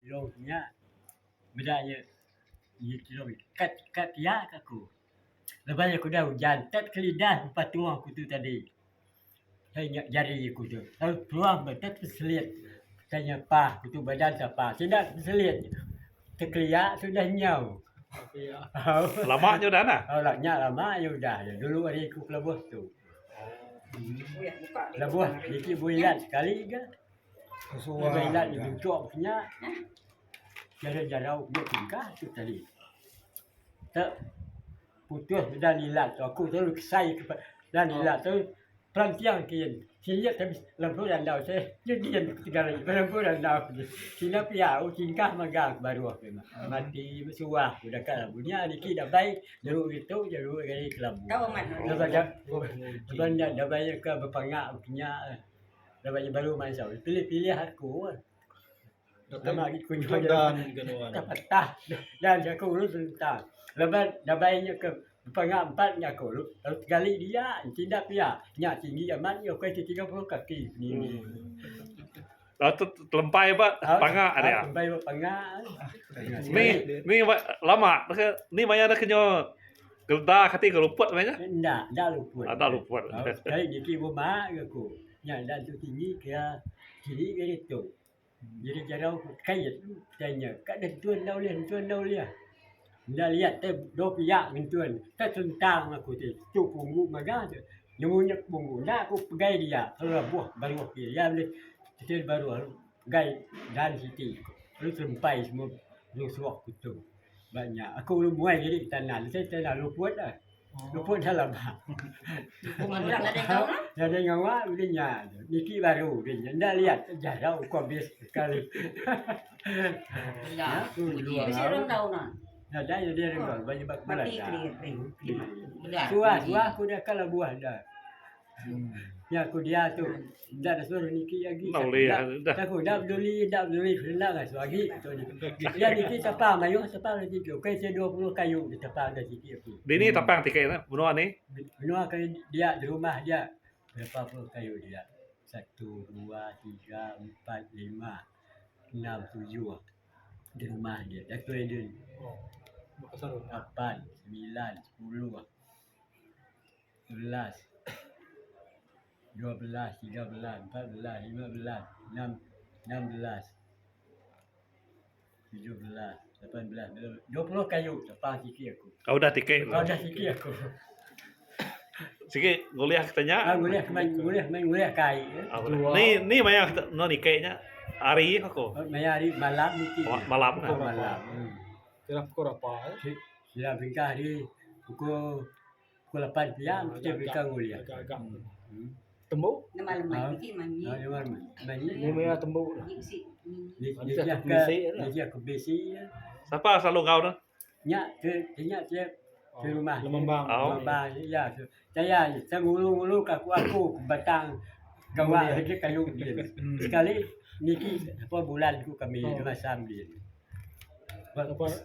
kilonya bedanya kilometer kat ya aku. Lepas aku dah hujan, tak kelidah patuang aku tu tadi. Saya ingat jari aku tu. Lalu peluang betul terselit. Tanya pah, aku tu badan siapa. Tidak terselit. Terkeliak sudah nyau. Lama je dah nah. Oh, lama ya udah. Dulu hari aku kelabuh tu. Kelabuh, dikit builat sekali ke. Builat di bucok punya. Jarau dia tingkah tu tadi. Tak putus dan ilat tu. Aku selalu kesai dan ilat tu. Pelantiang kian. Sila tapi lampu dan dau saya. Jadi yang ketiga lagi. Lampu dan dau. Sila piau tingkah magang baru aku. Mati bersuah. Udah kan punya dikit dah baik. Jeruk itu jeruk kali kelambu. Tahu mana? Dah banyak. Sebenarnya dah banyak ke berpangak punya. Dah banyak baru masa. Pilih-pilih aku. Lama lagi kunjung dan ganuan. Patah dan aku urus tentang. Lepas dah baiknya ke pengempatnya aku lalu sekali dia tidak dia nyak tinggi aman yo kai 30 kaki ni. Lalu tu telempai pak pangak ada ya. Telempai pangak. Ni lama ni maya dah kenyo gelda kati keluput namanya. Ndak luput. Ada luput. Sekali dikit rumah aku. Nyak dan tu tinggi kira kiri gitu. Jadi jarau kait tanya kat tuan dah lihat. Dah lihat dua pihak tuan. Tak tentang aku tu punggu maga tu. Nyemunyak punggu. Nak aku pegai dia. Kalau buah baru dia boleh kecil baru pegai dan siti. Lu terempai semua lu suak tu. Banyak. Aku lu muai jadi tanah. Saya tanah luput dah. Luput dalam. Orang ada yang tahu lah. Ada yang awak bolehnya. Niki baru dia. Dah lihat jarau kau habis sekali. Ya. Bisa orang tahu nah. Ada dia dengar banyak bola. Mati clear. Suah aku dah kalah buah dah. Ya aku dia tu. Dah suruh niki lagi. Dah. Aku dah beli hendak kan suagi tu ni. Ya niki siapa mayu siapa lagi tu. Kai saya 20 kayu di tempat ada sikit aku. Di ni tapang tiket na benua ni. Benua kan dia di rumah dia. Berapa puluh kayu dia. 1 2 3 4 5 6 7 di rumah dia. Dah tu dia. 8, 9, 10, 11, 12, 13, 14, 15, 16, 17, 18, 20 kayu tepang sikit aku. Kau dah tiket. Kau dah sikit aku. Sikit guliah katanya. Guliah kai. Ni maya no niketnya hari aku. Maya hari malam niki. Malam. Malam. Kira pukul apa? Sila bingkah hari pukul 8 siang kita bingkah guliah. Agak-agak. Tembuk? Nama lemah dikit mani. Ni maya tembuk. Dia ke besi. Siapa selalu kau tu? Nyak dia ke rumah. Lemembang. Lemembang ya. Saya ngulu-ngulu aku batang gawak lagi kayu dia. Sekali niki apa bulan ku kami masam dia.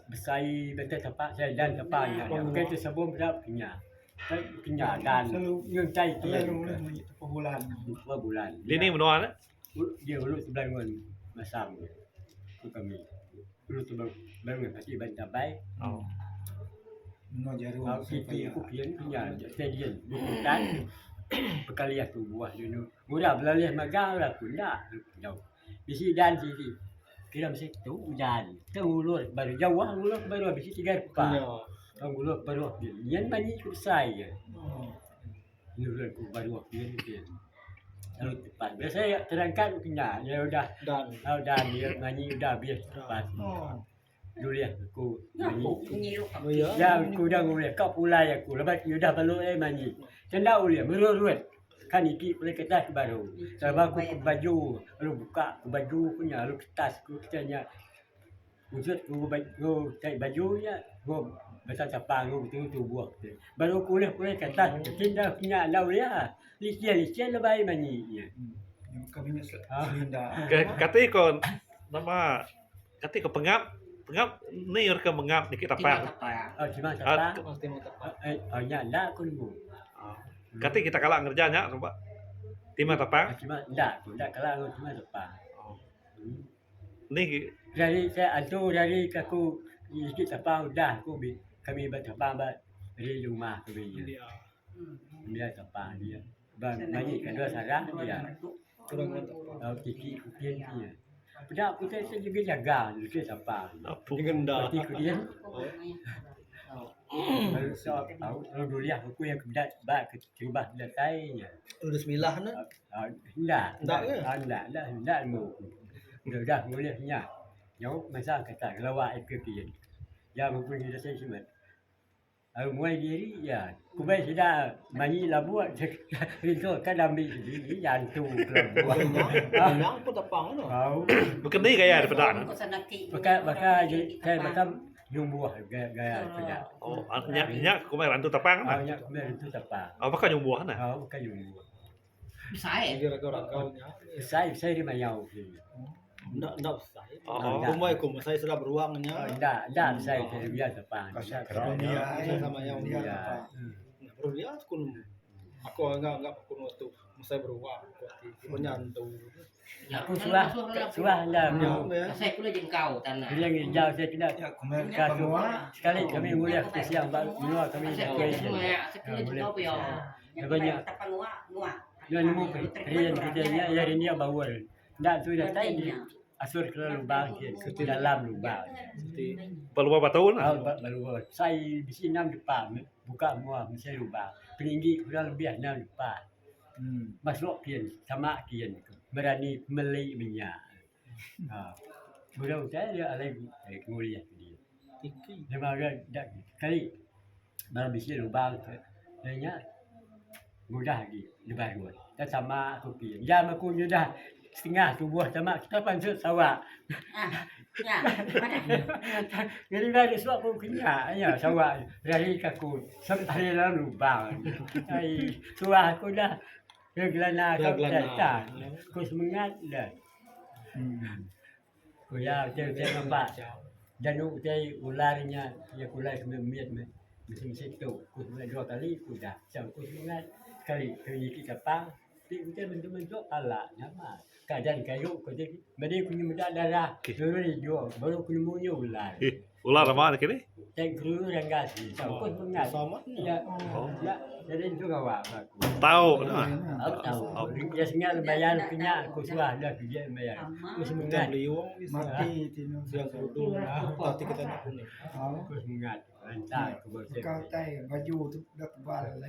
Besai betul tepat saya dan tepatnya. Mungkin tu sebelum berapa punya dan yang cai dia bulan. Di ni benua ni. Dia dulu sebelah dengan masam dia. Tu kami. Dulu tu bangun pasti banyak baik. Menua jarum. Aku kian punya stadium. Bukan perkalian tu buah dulu. Murah belalih magang lah pun dah. Bisi dan sini. Kira mesti tu hujan. Tengulur baru jauh ulur baru habis 3 pekan. Tengulur baru dia. Yang mani selesai je. Ulur aku baru dia. Lalu tepat. Biasa terangkan punya. Dia udah dan dia mani udah habis tepat. Dulu aku mani. Ya aku dah ngulai kau pulai aku. Lepas tu dah balu mani. Cendak ulai merurut. Kan iki boleh kertas baru. Sebab aku ke baju, lalu buka ke baju punya, lalu kertas aku katanya. Wujud aku cari bajunya, aku besar capang aku tu buah. Baru aku boleh kertas, cinta punya lau dia. Lisian lebay mani. Kami selinda. Kati ko nama kati ko pengap ni ke mengap dikit apa? Oh cuma capang. Pasti mau tepat. Nyanda aku nunggu. Kati kita kalah ngerjanya coba. Timah tapang. Cuma enggak kalah cuma depan. Ni dari saya antu dari aku sikit tapang dah aku kami bertapang dari rumah kami. Dia tapang dia. Banyak kedua sarang dia. Kurang mantap. Kiki kupian dia. Pada aku saya juga jaga sikit tapang. Apu. Berarti kupian. Kalau soal tahu kalau dulu aku yang kebedat bak kerubah datainya. Udah semilah na. Enggak mu. Dah mulainya. Nhau masa kata lawak ikut ya mempunyai dasar simat. Mulai diri ya. Kubai sudah mani labu itu kan ambil sendiri jantung labu. Nang pun tapang no. Tahu. Bukan ni gaya daripada anak. Maka saya macam nyumbuh gaya pada. Oh, nyak kau main rantu tapang na. Banyak kemudian itu apa? Oh, pakai nyumbuh na. Tahu kan nyumbuh. Saya. Kira-kira kau nya. Saya di mayau sini. Ndak usah. Oh. Kumai saya sudah beruangnya. Enggak saya biasa apa. Dia sama yang dia. Ya. Baru dia kun. Aku enggak kun waktu saya beruang. Punya antu. Aku suah dah. Saya pula jengkau tanah. Dia ngejau saya tidak. Ya, kumai Sekali kami mulai ke siang baru minum kami Saya kuih. pula jengkau pio. Banyak. Dia nemu rian kerjanya hari ni bawal. Ndak tu dah tadi asur ke lubang ke dalam lubang. Baru berapa tahun na? Baru saya di sini 6 depan buka semua mesti lubang. Peninggi kurang lebih 6 depan. Masuk kian sama kian berani beli minyak. Mudah saya dia ada kemuliaan dia. Dia maga dak kali baru bisa lubang dia mudah lagi lebar buat. Dan sama aku pian. Jam aku dah setengah tubuh sama kita pansut sawak. Ya. Jadi dari suap aku kena ya sawak dari kaku sampai dalam lubang. Ai tua aku dah gelana kau tak. Aku semangat dah. Aku ya saya nampak. Januk saya ularnya ya ular kemiat mesin situ. Aku dua kali aku dah. Aku semangat sekali kita pang. Kita bentuk-bentuk ala nama. Keadaan kayu kau jadi beri punya muda darah. Baru jual baru punya bunyi ular. Ular mana kini? Saya guru yang kasih. Aku mengat. Ya. Ya. Jadi itu kawan aku. Tahu na. Aku tahu. Ya sengal bayar punya aku sudah dah kerja bayar. Aku semangat. mati tino siang kudu tadi kita nak kuning. Aku semangat. Lantar aku bersih. Kau tay baju tu dah tebal lah.